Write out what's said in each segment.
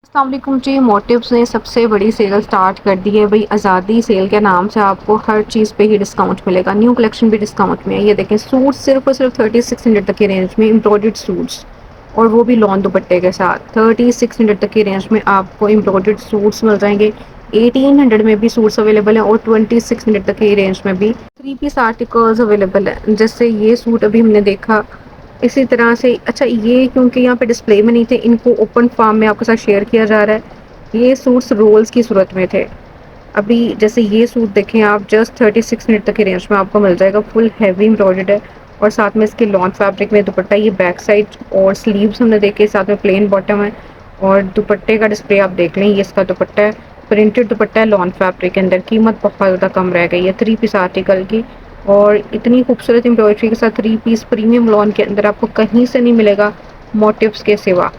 अस्सलाम वालेकुम जी। मोटिव्स ने सबसे बड़ी सेल स्टार्ट कर दी है भाई। आज़ादी सेल के नाम से आपको हर चीज़ पे ही डिस्काउंट मिलेगा। न्यू कलेक्शन भी डिस्काउंट में है। ये देखें, सूट सिर्फ और सिर्फ 3600 तक की रेंज में एम्ब्रॉयडर्ड सूट्स, और वो भी लॉन दुपट्टे के साथ 3600 तक की रेंज में आपको एम्ब्रॉयडर्ड सूट्स मिल जाएंगे। 1800 में भी सूट्स अवेलेबल हैं और 2600 तक की रेंज में भी थ्री पीस आर्टिकल्स अवेलेबल है। जैसे ये सूट अभी हमने देखा, इसी तरह से अच्छा ये क्योंकि यहाँ पे डिस्प्ले में नहीं थे, इनको ओपन फार्म में आपके साथ शेयर किया जा रहा है। ये सूट्स रोल्स की सूरत में थे। अभी जैसे ये सूट देखें आप, जस्ट 36 मिनट तक की रेंज में आपको मिल जाएगा। फुल हैवी एम्ब्रॉयडर्ड है और साथ में इसके लॉन फैब्रिक में दुपट्टा। ये बैक साइड और स्लीव्स हमने देखे, साथ में प्लेन बॉटम है और दुपट्टे का डिस्प्ले आप देख लें। ये इसका दुपट्टा है, प्रिंटेड दुपट्टा है लॉन फैब्रिक के अंदर। कीमत बहुत ज़्यादा कम रह गई है थ्री पीस आर्टिकल की, और इतनी खूबसूरत एम्ब्रॉयडरी के साथ थ्री पीस प्रीमियम लॉन के अंदर आपको कहीं से नहीं मिलेगा मोटिव्स के सिवा।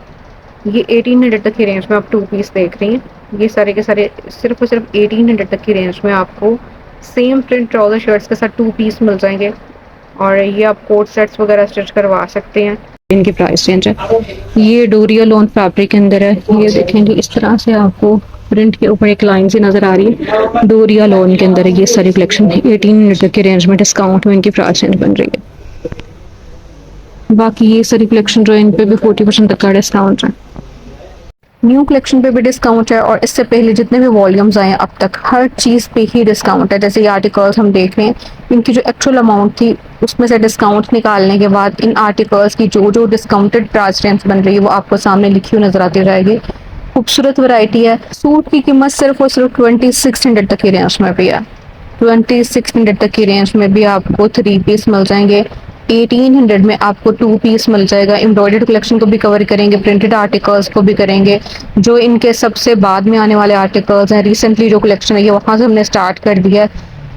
ये 1800 तक की रेंज में आप टू पीस देख रही हैं। ये सारे के सारे सिर्फ और सिर्फ 1800 तक की रेंज में आपको सेम प्रिंट ट्राउज़र शर्ट्स के साथ टू पीस मिल जाएंगे। और ये आप कोट सेट्स वगैरह स्टिच करवा सकते हैं। इनकी प्राइस रेंज है, ये डोरिया लॉन फैब्रिक के अंदर है। ये देखेंगे इस तरह से आपको प्रिंट के ऊपर एक लाइन सी नजर आ रही है। डोरिया लॉन के अंदर है ये सारी कलेक्शन। 1800 तक की रेंज में डिस्काउंट में इनकी प्राइस रेंज बन रही है। बाकी ये सारी कलेक्शन जो है इन पे भी 40% तक का डिस्काउंट है। न्यू कलेक्शन पे भी डिस्काउंट है और इससे पहले जितने भी वॉल्यूम्स आए हैं अब तक हर चीज़ पे ही डिस्काउंट है। जैसे ये आर्टिकल्स हम देख रहे हैं, इनकी जो एक्चुअल अमाउंट थी उसमें से डिस्काउंट निकालने के बाद इन आर्टिकल्स की जो जो डिस्काउंटेड प्राइस रेंज बन रही है वो आपको सामने लिखी हुई नजर आती रहेगी। खूबसूरत वैरायटी है। सूट की कीमत सिर्फ और सिर्फ 2600 तक की रेंज में भी है। 2600 तक की रेंज में भी आपको थ्री पीस मिल जाएंगे। 1800 में आपको टू पीस मिल जाएगा। एम्ब्रॉयडर्ड कलेक्शन को भी कवर करेंगे, प्रिंटेड आर्टिकल्स को भी करेंगे। जो इनके सबसे बाद में आने वाले आर्टिकल्स हैं, रिसेंटली जो कलेक्शन है ये वहाँ से हमने स्टार्ट कर दिया है।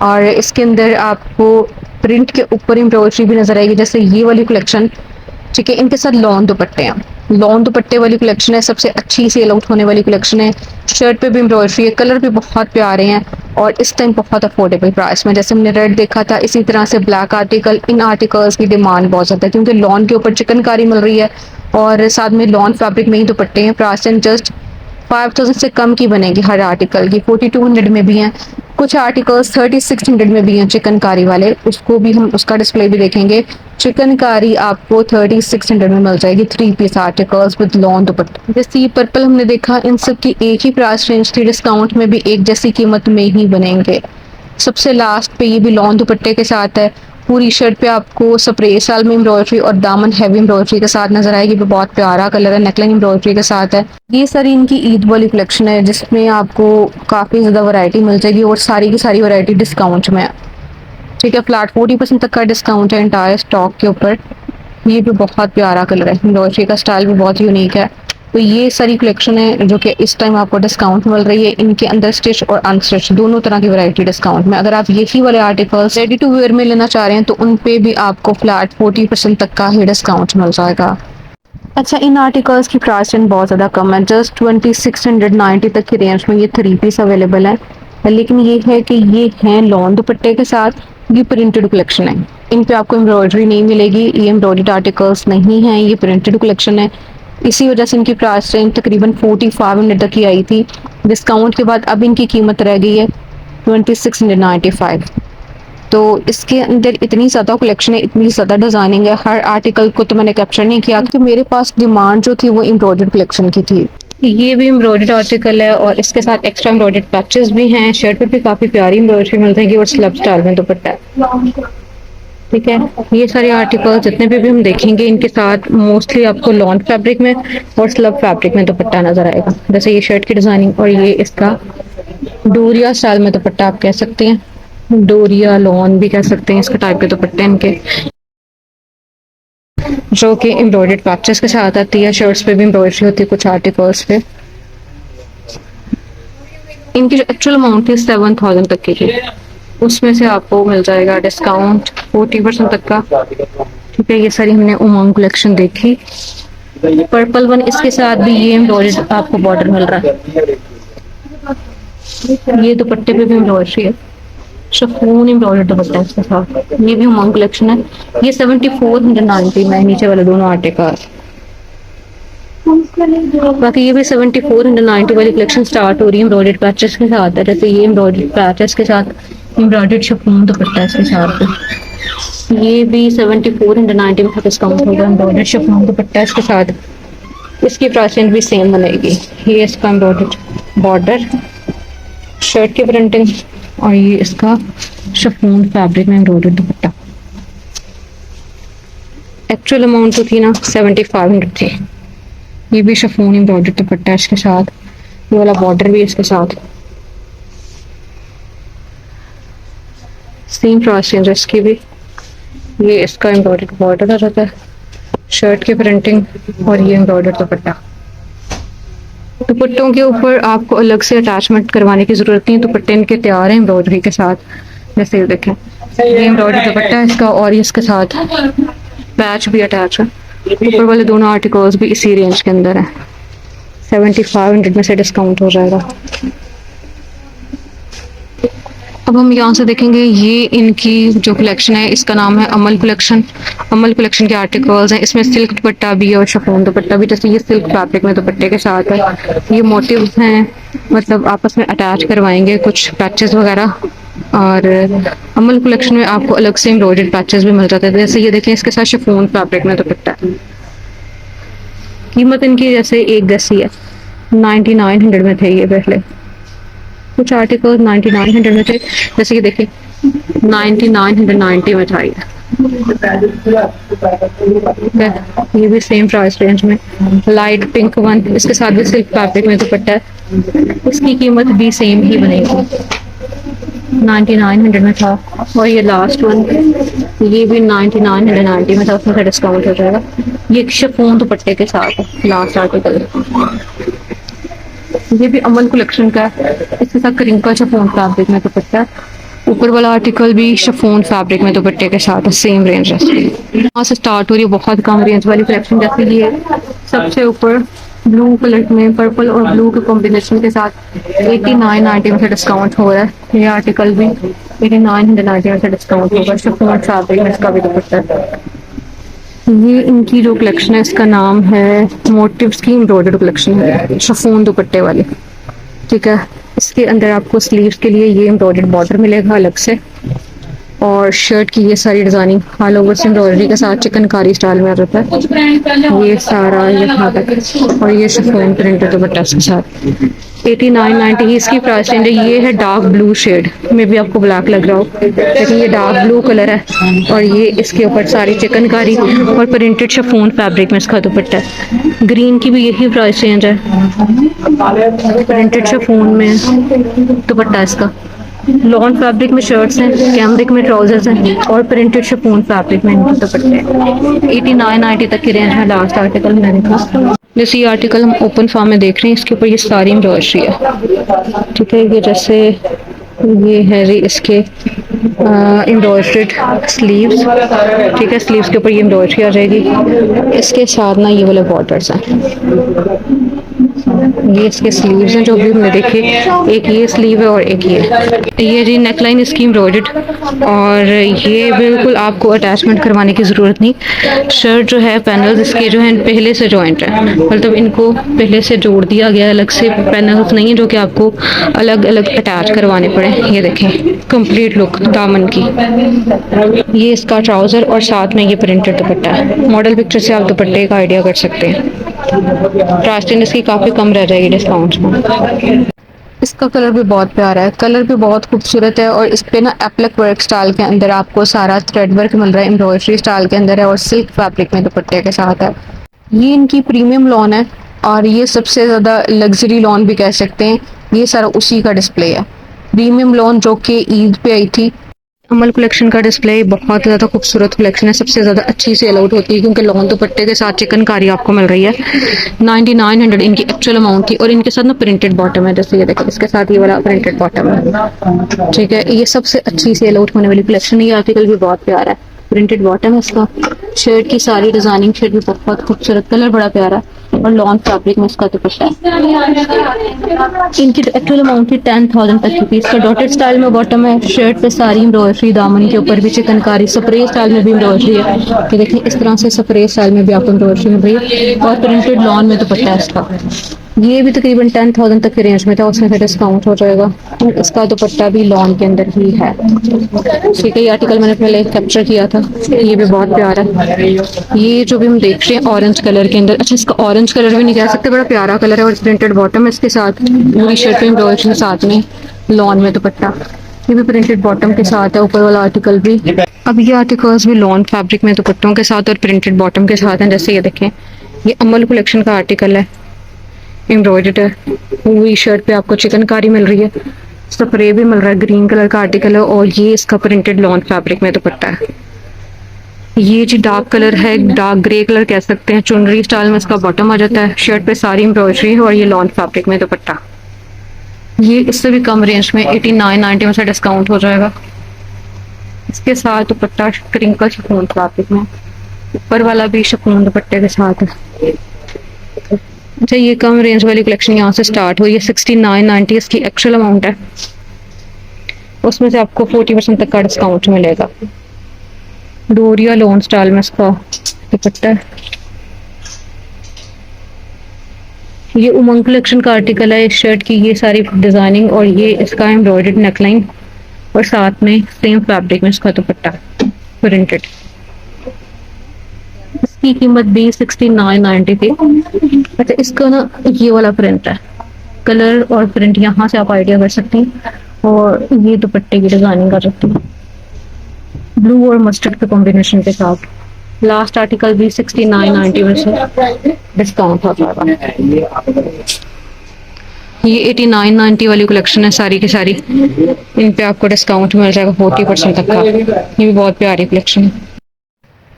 और इसके अंदर आपको प्रिंट के ऊपर एम्ब्रॉयडरी भी नजर आएगी। जैसे ये वाली कलेक्शन, ठीक है, इनके साथ लॉन दुपट्टे हैं। लॉन दुपट्टे वाली कलेक्शन है, सबसे अच्छी सेल आउट होने वाली कलेक्शन है। शर्ट पे भी एम्ब्रॉयडरी है, कलर भी बहुत प्यारे हैं और इस टाइम बहुत अफोर्डेबल प्राइस में। जैसे हमने रेड देखा था, इसी तरह से ब्लैक आर्टिकल, इन आर्टिकल्स की डिमांड बहुत ज़्यादा है क्योंकि लॉन के ऊपर चिकनकारी मिल रही है और साथ में लॉन फैब्रिक में ही दुपट्टे हैं। प्राइस जस्ट 5000 से कम की बनेगी हर आर्टिकल की। 4200 में भी हैं, कुछ आर्टिकल्स 3600 में भी हैं चिकनकारी वाले। उसको भी हम उसका डिस्प्ले भी देखेंगे। चिकनकारी आपको 3600 में मिल जाएगी three piece articles with lawn dupatta. जैसे ये पर्पल हमने देखा, इन सब की एक ही प्राइस रेंज थी, डिस्काउंट में भी एक जैसी कीमत में ही बनेंगे। सबसे लास्ट पे ये भी लॉन दुपट्टे के साथ है। पूरी शर्ट पे आपको स्प्रे स्टाइल में एम्ब्रॉयडरी और दामन हैवी एम्ब्रॉयडरी के साथ नजर आएगी। वो बहुत प्यारा कलर है, नेकलाइन एम्ब्रॉयडरी के साथ है। ये सारी इनकी ईद वाली कलेक्शन है जिसमें आपको काफ़ी ज़्यादा वैरायटी मिल जाएगी और सारी की सारी वैरायटी डिस्काउंट में है। ठीक है, फ्लैट 40% तक का डिस्काउंट है इंटायर स्टॉक के ऊपर। ये भी बहुत प्यारा कलर है, एम्ब्रॉयडरी का स्टाइल भी बहुत यूनिक है। तो ये सारी कलेक्शन है जो कि इस टाइम आपको डिस्काउंट मिल रही है। इनके अंदर स्टिच और अनस्टिच दोनों तरह की वैरायटी डिस्काउंट में। अगर आप यही वाले आर्टिकल्स रेडी टू वेयर में लेना चाह रहे हैं तो उन पे भी आपको फ्लैट 40% तक का ही डिस्काउंट मिल जाएगा। अच्छा, इन आर्टिकल्स की प्राइस रेंज बहुत ज़्यादा कम है। जस्ट 2690 तक की रेंज में ये थ्री पीस अवेलेबल है। लेकिन ये है कि ये हैं लॉन दुपट्टे के साथ, ये प्रिंटेड कलेक्शन है। इन पे आपको एम्ब्रॉयडरी नहीं मिलेगी, ये एम्ब्रॉयडर्ड आर्टिकल्स नहीं हैं, ये प्रिंटेड कलेक्शन है। इसी वजह से इनकी प्राइस रेंज तकरीबन 4500 तक की आई थी। डिस्काउंट के बाद अब इनकी कीमत रह गई है 2695। तो इसके अंदर इतनी ज़्यादा कलेक्शन है, इतनी ज़्यादा डिज़ाइनिंग है। हर आर्टिकल को तो मैंने कैप्चर नहीं किया क्योंकि मेरे पास डिमांड जो थी वो एम्ब्रॉयडर्ड कलेक्शन की थी। ये भी एम्ब्रॉयडर्ड आर्टिकल है और इसके साथ एक्स्ट्रा एम्ब्रॉयडर्ड पैचेस भी हैं। शर्ट पे भी काफ़ी प्यारी एम्ब्रॉयडरी मिल जाएगी और स्लब स्टाइल में दुपट्टा है। ठीक है, ये सारे आर्टिकल जितने भी हम देखेंगे इनके साथ मोस्टली आपको लॉन फैब्रिक में और स्लब फैब्रिक में दुपट्टा नजर आएगा। जैसे ये शर्ट की डिजाइनिंग और ये इसका डोरिया स्टाइल में दुपट्टा आप कह सकते हैं, डोरिया लॉन भी कह सकते हैं इसका टाइप के दुपट्टे इनके, जो कि एम्ब्रॉयडर्ड पैचेस के साथ आती है। शर्ट्स पे भी एम्ब्रॉयडरी होती है कुछ आर्टिकल्स पे। इनकी जो एक्चुअल अमाउंट थी 7000 तक की थी, उसमें से आपको मिल जाएगा डिस्काउंट 40% तक का। ठीक है, ये सारी हमने उमंग कलेक्शन देखी। पर्पल वन, इसके साथ भी ये एम्ब्रॉयडर्ड आपको बॉर्डर मिल रहा है। ये दुपट्टे पे भी एम्ब्रॉयडरी है, शिफॉन एम्ब्रॉयडर्ड दुपट्टा है इसके साथ। ये भी उमंग कलेक्शन है। ये 7490 में नीचे वाले दोनों आर्टिकल। बाकी ये भी 7490 वाली कलेक्शन स्टार्ट हो रही है एम्ब्रॉयडर्ड पैचेस के साथ है। जैसे ये एम्ब्रॉयडर्ड पैचेस के साथ एम्ब्रॉयडर्ड शिफॉन दुपट्टा है इसके साथ। ये भी 7490 में डिस्काउंट होगा, एम्ब्रॉयडर्ड शिफॉन दुपट्टा है इसके साथ। इसकी प्राइस रेंज भी सेम बनेगी। ये इसका एम्ब्रॉयडर्ड बॉर्डर, शर्ट की प्रिंटिंग, और ये इसका शिफॉन फैब्रिक में एम्ब्रॉयडर्ड दुपट्टा। एक्चुअल अमाउंट तो थी ना 7500 थी। ये भी शिफॉन एम्ब्रॉयडर्ड दुपट्टा है इसके साथ। ये वाला बॉर्डर भी इसके साथ सेम प्राइस रेंज है इसकी भी। ये इसका एम्ब्रॉयडर्ड बॉर्डर आ जाता है, शर्ट की प्रिंटिंग, और ये एम्ब्रॉयडर्ड दुपट्टा। दुपट्टों के ऊपर आपको अलग से अटैचमेंट करवाने की जरूरत नहीं है, दुपट्टे इनके तैयार है एम्ब्रॉयडरी के साथ। जैसे ये देखें, ये एम्ब्रॉयडर्ड दुपट्टा है इसका, और ये इसके साथ पैच भी अटैच है। ऊपर वाले दोनों आर्टिकल्स भी इसी रेंज के अंदर है। 7500 में से डिस्काउंट हो जाएगा। अब हम यहाँ से देखेंगे, ये इनकी जो कलेक्शन है इसका नाम है अमल कलेक्शन। अमल कलेक्शन के आर्टिकल्स हैं, इसमें सिल्क दुपट्टा भी है और शिफॉन दुपट्टा भी। जैसे ये सिल्क फैब्रिक में दुपट्टे के साथ है। ये मोटिव्स हैं, मतलब आपस में अटैच करवाएंगे कुछ पैचेस वगैरह। और अमल कलेक्शन में आपको अलग से एम्ब्रॉयडर्ड पैचेस भी मिल जाते हैं। जैसे ये देखें, इसके साथ शिफॉन फैब्रिक में दुपट्टा। कीमत इनकी जैसे एक जैसी है, 9900 में थे ये पहले। कुछ आर्टिकल 9900 में थे, जैसे ये देखिए 9990 में था ये। ये भी सेम प्राइस रेंज में लाइट पिंक वन, इसके साथ भी सिल्क फैब्रिक में दुपट्टा है। इसकी कीमत भी सेम ही बनेगी, 9900 में था। और ये लास्ट वन, ये भी 9990 में था, उसमें से डिस्काउंट हो जाएगा। ये शिफॉन दुपट्टे के साथ है लास्ट आर्टिकल। ये भी अमल कलेक्शन का है, इसके साथ क्रिंकल शिफॉन फैब्रिक में दुपट्टा है। ऊपर वाला आर्टिकल भी शिफॉन फैब्रिक में दुपट्टे के साथ है, सेम रेंज है। यहाँ से स्टार्ट हो रही है बहुत कम रेंज वाली कलेक्शन। जैसे ये सबसे ऊपर ब्लू कलर में पर्पल और ब्लू के कॉम्बिनेशन के साथ 8990 में से डिस्काउंट हो रहा है। ये आर्टिकल भी 8990 में से डिस्काउंट होगा। शिफॉन फैब्रिक में इसका भी दुपट्टा है। ये इनकी जो कलेक्शन है इसका नाम है मोटिव्स की एम्ब्रॉयडर्ड कलेक्शन है, शिफॉन दुपट्टे वाली। ठीक है, इसके अंदर आपको स्लीव्स के लिए ये एम्ब्रॉयडर्ड बॉर्डर मिलेगा अलग से, और शर्ट की ये सारी डिजाइनिंग ऑल ओवर से एम्ब्रॉयडरी के साथ चिकनकारी स्टाइल में आ जाता है। ये सारा यहाँ तक, और ये शिफॉन प्रिंटेड दुपट्टा इसके साथ 8990 ही इसकी प्राइस रेंज है। ये है डार्क ब्लू शेड में, भी आपको ब्लैक लग रहा हो, लेकिन ये डार्क ब्लू कलर है। और ये इसके ऊपर सारी चिकनकारी और प्रिंटेड शिफॉन फैब्रिक में इसका दुपट्टा है। ग्रीन की भी यही प्राइस रेंज है, प्रिंटेड शिफॉन में दुपट्टा इसका। लॉन फैब्रिक में शर्ट्स हैं, कैमरिक में ट्राउजर्स हैं, और प्रिंटेड शिफॉन फैब्रिक में इनके दुपट्टे। 8990 तक की रेंज में लास्ट आर्टिकल मैंने देखा। जैसे ये आर्टिकल हम ओपन फार्म में देख रहे हैं, इसके ऊपर ये सारी एम्ब्रॉयडरी है। ठीक है, ये जैसे ये है जी इसके एम्ब्रॉयडर्ड स्लीव्स। ठीक है, स्लीव्स के ऊपर ये एम्ब्रॉयडरी आ जाएगी। इसके साथ ना ये वाले बॉर्डर्स हैं, ये इसके स्लीव्स हैं जो भी हमने देखे। एक ये स्लीव है और एक ये जी नेकलाइन इसकी एम्ब्रॉयडर्ड, और ये बिल्कुल आपको अटैचमेंट करवाने की ज़रूरत नहीं। शर्ट जो है पैनल्स इसके जो हैं पहले से जॉइंट है, मतलब इनको पहले से जोड़ दिया गया, अलग से पैनल्स नहीं है जो कि आपको अलग अलग अटैच करवाने पड़े। ये देखें कंप्लीट लुक दामन की। ये इसका ट्राउज़र और साथ में ये प्रिंटेड दुपट्टा है। मॉडल पिक्चर से आप दुपट्टे का आइडिया कर सकते हैं। प्राइस रेंज इसकी काफ़ी कम रह जाएगी डिस्काउंट में। इसका कलर भी बहुत प्यारा है, कलर भी बहुत खूबसूरत है। और इस पे ना एप्लिक वर्क स्टाइल के अंदर आपको सारा थ्रेड वर्क मिल रहा है, एम्ब्रॉयडरी स्टाइल के अंदर है, और सिल्क फैब्रिक में दुपट्टे के साथ है। ये इनकी प्रीमियम लॉन है, और ये सबसे ज़्यादा लग्जरी लॉन भी कह सकते हैं। ये सारा उसी का डिस्प्ले है, प्रीमियम लॉन जो कि ईद पे आई थी। अमल कलेक्शन का डिस्प्ले बहुत ज़्यादा खूबसूरत कलेक्शन है, सबसे ज़्यादा अच्छी सेल आउट होती है क्योंकि लॉन दुपट्टे के साथ चिकनकारी आपको मिल रही है। 9900 इनकी एक्चुअल अमाउंट थी, और इनके साथ ना प्रिंटेड बॉटम है। जैसे ये देखो, इसके साथ ये वाला प्रिंटेड बॉटम है। ठीक है, ये सबसे अच्छी सेल आउट होने वाली कलेक्शन है। ये आर्टिकल भी बहुत प्यारा है, प्रिंटेड बॉटम है इसका। शर्ट की सारी डिजाइनिंग शर्ट भी बहुत खूबसूरत, कलर बड़ा प्यारा, और लॉन फैब्रिक में इसका दुपट्टा है। इनकी एक्चुअल अमाउंट थी 10,000 तक की थी। इसका डॉटेड स्टाइल में बॉटम है, शर्ट पे सारी एम्ब्रॉयडरी, दामन के ऊपर भी चिकनकारी, स्प्रे स्टाइल में भी एम्ब्रॉयडरी है। ये देखिए इस तरह से स्प्रे स्टाइल में भी आपको एम्ब्रॉयडरी मिल रही है और प्रिंटेड लॉन में दुपट्टा है इसका। ये भी तकरीबन 10,000 तक की रेंज में था, उसमें फिर डिस्काउंट हो जाएगा। इसका दुपट्टा भी लॉन के अंदर ही है। ठीक है, ये आर्टिकल मैंने पहले कैप्चर किया था, ये भी बहुत प्यारा है। ये जो भी हम देख रहे हैं ऑरेंज कलर के अंदर, अच्छा इसका ऑरेंज कलर भी नहीं कह सकते, बड़ा प्यारा कलर है और प्रिंटेड बॉटम है इसके साथ, पूरी शर्ट पे एम्ब्रॉयडरी साथ में लॉन में दुपट्टा। ये भी प्रिंटेड बॉटम के साथ है, ऊपर वाला आर्टिकल भी। अब ये आर्टिकल्स भी लॉन फैब्रिक में दुपट्टों के साथ और प्रिंटेड बॉटम के साथ हैं। जैसे ये देखें, ये अमल कलेक्शन का आर्टिकल है, एम्ब्रॉयडर्ड है, पूरी शर्ट पे आपको चिकनकारी मिल रही है, स्प्रे भी मिल रहा है, ग्रीन कलर का आर्टिकल है और ये इसका प्रिंटेड लॉन फैब्रिक में दुपट्टा है। ये जी डार्क कलर है, डार्क ग्रे कलर कह सकते हैं, चुनरी स्टाइल में इसका बॉटम आ जाता है, शर्ट पे सारी एम्ब्रॉयडरी है और ये लॉन फैब्रिक में दुपट्टा। ये इससे भी कम रेंज में 89-90 में से डिस्काउंट हो जाएगा। इसके साथ दुपट्टा क्रिंकल शिफॉन फैब्रिक में, ऊपर वाला भी शिफॉन दुपट्टे के साथ है। अच्छा, ये कम रेंज वाली कलेक्शन यहाँ से स्टार्ट हुई है, 69-90 इसकी एक्चुअल अमाउंट है, उसमें से आपको 40% तक का डिस्काउंट मिलेगा। डोरिया लोन स्टाइल में इसका दुपट्टा है। ये उमंग कलेक्शन का आर्टिकल है, इस शर्ट की ये सारी डिजाइनिंग और ये इसका एम्ब्रॉयडर्ड नेकलाइन और साथ में सेम फैब्रिक में इसका दुपट्टा प्रिंटेड। इसकी कीमत भी 69-90 थी। अच्छा, इसका ना ये वाला प्रिंट है, कलर और प्रिंट यहाँ से आप आइडिया कर सकते हैं और ये दुपट्टे की डिजाइनिंग कर सकते हैं ब्लू और मस्टर्ड के कॉम्बिनेशन के साथ। लास्ट आर्टिकल भी 69-90 में से डिस्काउंट हो जाएगा। ये 89-90 वाली कलेक्शन है सारी की सारी, इन पे आपको डिस्काउंट मिल जाएगा 40% तक का। ये भी बहुत प्यारी कलेक्शन है।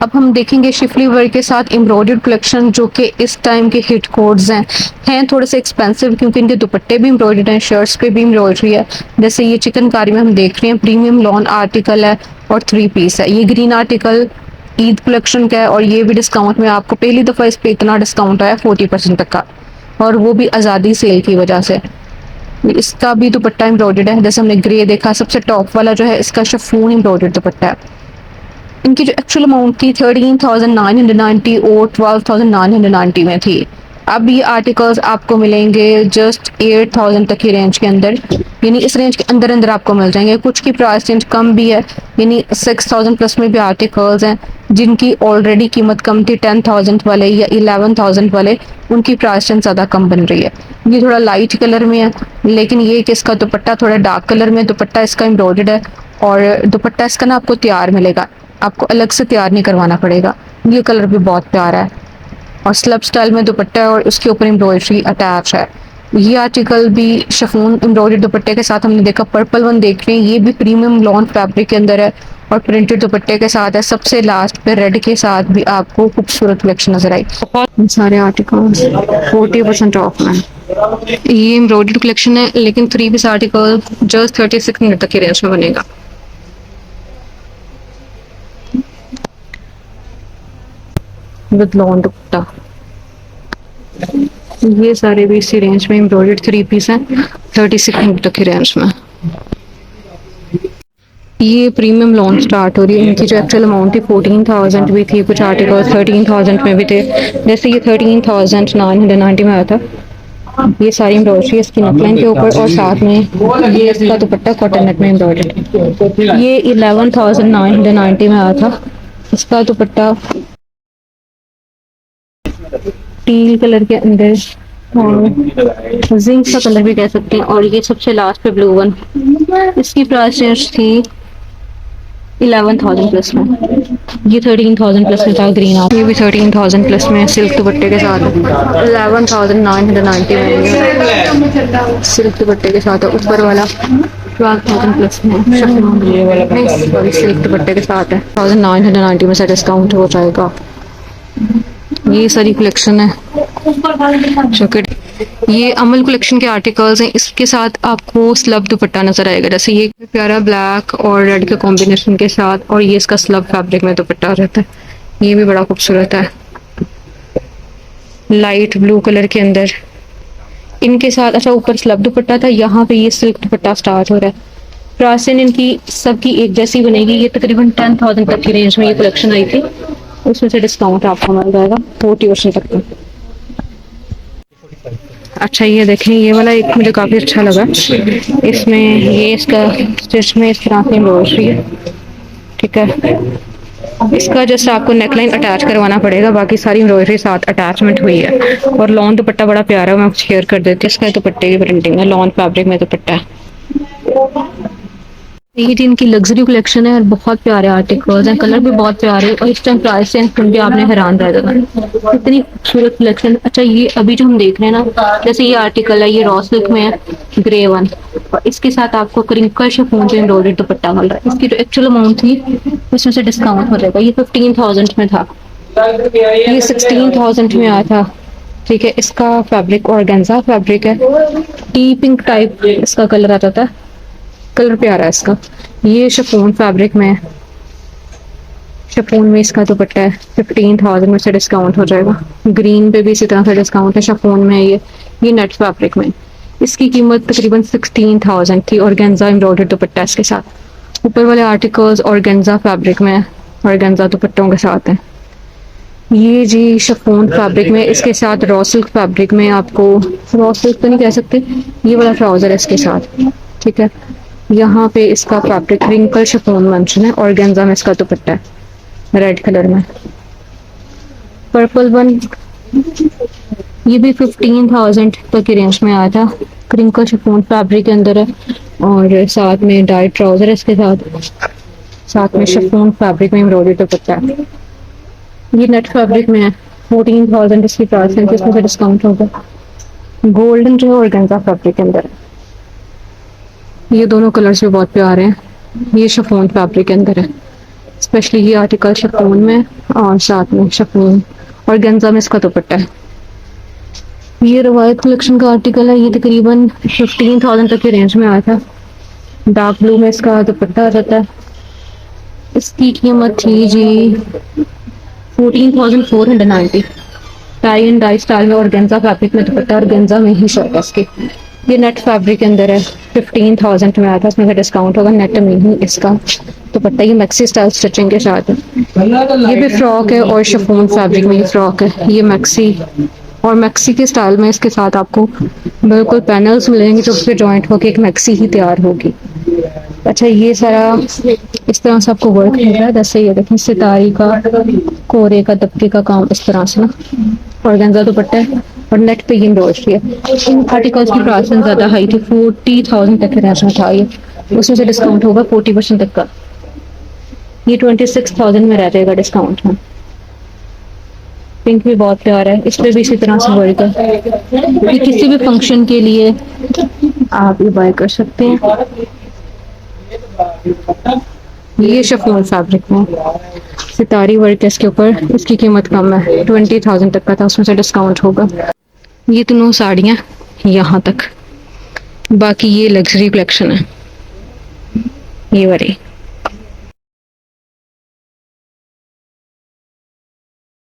अब हम देखेंगे शिफली वर्क के साथ एम्ब्रॉयडर्ड कलेक्शन, जो कि इस टाइम के हिट कोड्स हैं थोड़े से एक्सपेंसिव क्योंकि इनके दुपट्टे भी एम्ब्रॉयडर्ड हैं, शर्ट्स पे भी एम्ब्रॉयडरी है। जैसे ये चिकनकारी में हम देख रहे हैं, प्रीमियम लॉन आर्टिकल है और 3 पीस है। ये ग्रीन आर्टिकल ईद कलेक्शन का है और ये भी डिस्काउंट में, आपको पहली दफ़ा इस पर इतना डिस्काउंट आया 40% तक का, और वो भी आज़ादी सेल की वजह से। इसका भी दुपट्टा एम्ब्रॉयडर्ड है, जैसे हमने ग्रे देखा, सबसे टॉप वाला जो है इसका शिफॉन एम्ब्रॉयडर्ड दुपट्टा है। इनकी जो एक्चुअल अमाउंट थी 13,990 और 12,990 में थी। अब ये आर्टिकल्स आपको मिलेंगे जस्ट 8,000 तक की रेंज के अंदर, यानी इस रेंज के अंदर अंदर आपको मिल जाएंगे। कुछ की प्राइस रेंज कम भी है, यानी 6,000 प्लस में भी आर्टिकल्स हैं जिनकी ऑलरेडी कीमत कम थी, 10,000 वाले या 11,000 वाले, उनकी प्राइस रेंज ज़्यादा कम बन रही है। ये थोड़ा लाइट कलर में है, लेकिन ये कि इसका दुपट्टा थोड़ा डार्क कलर में, दुपट्टा इसका एम्ब्रॉयडर्ड है और दुपट्टा इसका ना आपको तैयार मिलेगा, आपको अलग से तैयार नहीं करवाना पड़ेगा। ये कलर भी बहुत प्यारा है और स्लब स्टाइल में दुपट्टा है और उसके ऊपर एम्ब्रॉयडरी अटैच है। ये आर्टिकल भी शिफॉन एम्ब्रॉयडर्ड दुपट्टे के साथ हमने देखा, पर्पल वन देख रहे हैं, ये भी प्रीमियम लॉन फैब्रिक के अंदर है और प्रिंटेड दुपट्टे के साथ है। सबसे लास्ट पे रेड के साथ भी आपको खूबसूरत कलेक्शन नजर आई। बहुत सारे आर्टिकल्स 40% ऑफ में। ये एम्ब्रॉयडर्ड कलेक्शन है, लेकिन 3 पीस आर्टिकल जस्ट 36 मिनट तक की रेंज में बनेगा। विद लॉन दुपट्टा, ये सारे भी इसी रेंज में एम्ब्रॉयडर्ड 3 पीस हैं 36 मिनट तक की रेंज में। ये प्रीमियम लॉन स्टार्ट हो रही है। इनकी जो एक्चुअल अमाउंट थी 14,000 भी थी, कुछ आर्टिकल 13,000 में भी थे। जैसे ये 13,990 में आया था। ये सारी एम्ब्रॉयडरी इसकी नेकलाइन के ऊपर और साथ में ये इसका दुपट्टा कॉटन नेट में एम्ब्रॉयडर्ड। ये 11,990 में आया था। इसका दुपट्टा टील कलर के अंदर और जिंक का कलर भी कह सकते हैं, और ये सबसे लास्ट पे ब्लू वन, इसकी प्राइस रेंज थी 11,000 प्लस में। ये 13,000 प्लस में था ग्रीन आप, ये भी 13,000 प्लस में सिल्क दुपट्टे के साथ 11,990 में सिल्क दुपट्टे के साथ है। ऊपर वाला 12,000 प्लस में सॉरी सिल्क दुपट्टे के साथ है, 1,990 में से डिस्काउंट हो जाएगा। ये सारी कलेक्शन है जैकेट। ये अमल कलेक्शन के आर्टिकल्स हैं, इसके साथ आपको स्लब दुपट्टा नजर आएगा। जैसे ये प्यारा ब्लैक और रेड के कॉम्बिनेशन के साथ, और ये इसका स्लब फैब्रिक में दुपट्टा रहता है। ये भी बड़ा खूबसूरत है, लाइट ब्लू कलर के अंदर इनके साथ अच्छा ऊपर स्लब दुपट्टा था, यहाँ पे ये सिल्क दुपट्टा स्टार्ट हो रहा है। प्राइसिंग इनकी सबकी एक जैसी बनेगी। ये तकरीबन 10,000 तक की रेंज में ये कलेक्शन आई थी, उसमें से डिस्काउंट आपको मिल जाएगा 40% तक का। अच्छा ये देखें, ये वाला एक मुझे काफ़ी अच्छा लगा। इसमें ये इसका स्टिच में इस तरह से एम्ब्रॉयडरी है, ठीक है। इसका जस्ट आपको नेकलाइन अटैच करवाना पड़ेगा, बाकी सारी एम्ब्रॉयडरी साथ अटैचमेंट हुई है। और लॉन दुपट्टा बड़ा प्यारा है, मैं आपको शेयर कर देती हूँ। इसका दुपट्टे की प्रिंटिंग है, लॉन फैब्रिक में दुपट्टा है। ये जी इनकी लग्जरी कलेक्शन है और बहुत प्यारे आर्टिकल्स हैं, कलर भी बहुत प्यारे और इस टाइम प्राइस से सुन के आपने हैरान रह जाना, इतनी खूबसूरत कलेक्शन। अच्छा ये अभी जो हम देख रहे हैं ना, जैसे ये आर्टिकल है, ये रॉ सिल्क में है, ग्रे वन, और इसके साथ आपको क्रिंकल शिफॉन पे एम्ब्रॉयडरी दुपट्टा मिल रहा है। इसकी जो एक्चुअल अमाउंट थी उसमें से डिस्काउंट हो जाएगा। ये 15,000 में था, ये 16,000 में आया था, ठीक है। इसका फैब्रिक ऑर्गेन्जा फैब्रिक है, टी पिंक टाइप इसका कलर आता था, कलर प्यारा है इसका। ये शिफॉन फैब्रिक में, शिफॉन में इसका दुपट्टा है, 15,000 में से डिस्काउंट हो जाएगा। ग्रीन पे भी इसी तरह से डिस्काउंट है, शिफॉन में है ये नेट फैब्रिक में। इसकी कीमत तकरीबन 16,000 थी, ऑर्गेन्जा एम्ब्रॉयडर्ड दुपट्टा इसके साथ। ऊपर वाले आर्टिकल्स ऑर्गेन्जा फैब्रिक में, ऑर्गेन्जा दुपट्टों के साथ है। ये जी शिफॉन फैब्रिक में, इसके साथ रॉ सिल्क फैब्रिक में, आपको रॉ सिल्क तो नहीं कह सकते, ये वाला ट्राउजर है इसके साथ, ठीक है। यहाँ पे इसका फैब्रिक रिंकल शिफॉन मेंशन है, ऑर्गेन्जा में इसका दुपट्टा है रेड कलर में। पर्पल वन, ये भी 15,000 तक की रेंज में आया था, क्रिंकल शिफॉन फैब्रिक के अंदर है और साथ में डाइट ट्राउजर है इसके साथ में शिफॉन फैब्रिक में एम्ब्रॉयडरी दुपट्टा है। ये नेट फैब्रिक में है, 14,000 इसकी प्राइस है, इसमें से डिस्काउंट होगा। गोल्डन जो है ऑर्गेन्जा फैब्रिक के अंदर है। ये दोनों कलर्स भी बहुत प्यारे हैं, ये शिफॉन फैब्रिक के अंदर है, स्पेशली ये आर्टिकल शिफॉन में और साथ में शिफॉन ऑर्गेन्जा में इसका दुपट्टा है। ये रवायत कलेक्शन का आर्टिकल है, ये तकरीबन 15,000 तक की रेंज में आया था, डार्क ब्लू में इसका दुपट्टा आ जाता है। इसकी कीमत थी जी 14,490, टाई एंड डाई स्टाइल में ऑर्गेन्जा फैब्रिक में दुपट्टा, ऑर्गेन्जा में ही शर्ट है इसकी। ये नेट फैब्रिक के अंदर है, 15,000 में आया था, इसमें डिस्काउंट होगा। नेट में ही इसका दुपट्टा, ये मैक्सी स्टाइल स्टिचिंग के साथ है। ये भी फ्रॉक है और शिफॉन फैब्रिक में ये फ्रॉक है, ये मैक्सी और मैक्सी के स्टाइल में इसके साथ आपको बिल्कुल पैनल्स मिलेंगे जो फिर जॉइंट होकर एक मैक्सी ही तैयार होगी। अच्छा ये सारा इस तरह से आपको वर्क मिल रहा है, जैसे ये देखें सितारी का, कोरे का, दबके का काम इस तरह से ना, ऑर्गेन्जा दुपट्टा है और नेट पे ये एम्ब्रॉयडरी है। इन आर्टिकल्स की प्राइस ज़्यादा हाई थी, 40,000 तक के रेंज में था ये, उसमें से डिस्काउंट होगा 40% तक का, ये 26,000 में रह जाएगा डिस्काउंट में। पिंक भी बहुत प्यारा है, इस पर भी इसी तरह से वर्क है, ये किसी भी फंक्शन के लिए आप ये बाय कर सकते हैं। ये शिफॉन फैब्रिक में सितारी वर्क है इसके ऊपर, इसकी कीमत कम है, 20,000 तक का था, उसमें से डिस्काउंट होगा। ये तीनों साड़ियाँ यहाँ तक, बाकी ये लग्जरी कलेक्शन है ये वाली।